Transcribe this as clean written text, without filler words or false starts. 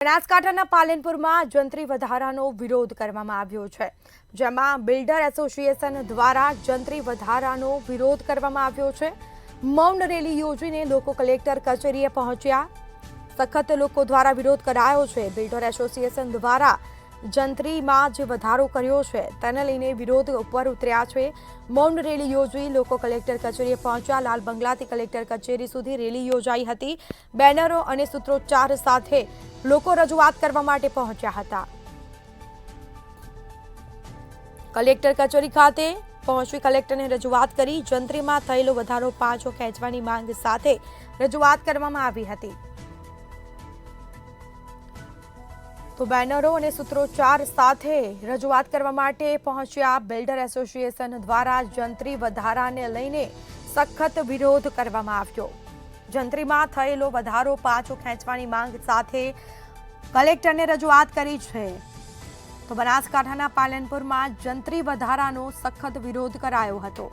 બનાસકાંઠાના પાલનપુરમાં જંત્રી વધારાનો વિરોધ કરવામાં આવ્યો છે, જેમાં બિલ્ડર એસોસિએશન દ્વારા જંત્રી વધારાનો વિરોધ કરવામાં આવ્યો છે। મૌન રેલી યોજીને લોકો કલેક્ટર કચેરીએ પહોંચ્યા। સખત લોકો દ્વારા વિરોધ કરાયો છે। બિલ્ડર એસોસિએશન દ્વારા જંત્રીમાં જે વધારો કર્યો છે તેને લઈને વિરોધ ઉપર ઉતર્યા છે। મૌન રેલી યોજી લોકો કલેક્ટર કચેરીએ પહોંચ્યા। લાલ બંગલાથી કલેક્ટર કચેરી સુધી રેલી યોજાઈ હતી। બેનરો અને સૂત્રોચ્ચાર સાથે લોકો રજૂઆત કરવા માટે પહોંચ્યા હતા। કલેક્ટર કચેરી ખાતે પહોંચી કલેક્ટરને રજૂઆત કરી। જંત્રીમાં થયેલો વધારો પાછો ખેંચવાની માંગ સાથે રજૂઆત કરવામાં આવી હતી। તો બેનરો અને સૂત્રોચ્ચાર સાથે રજૂઆત કરવા માટે પહોંચ્યા। બિલ્ડર એસોસિએશન દ્વારા જંત્રી વધારાને લઈને સખત વિરોધ કરવામાં આવ્યો। જંત્રીમાં થયેલો વધારો પાછો ખેંચવાની માંગ સાથે કલેક્ટરને રજૂઆત કરી છે। તો બનાસકાંઠાના પાલનપુરમાં જંત્રી વધારાનો સખત વિરોધ કરાયો હતો।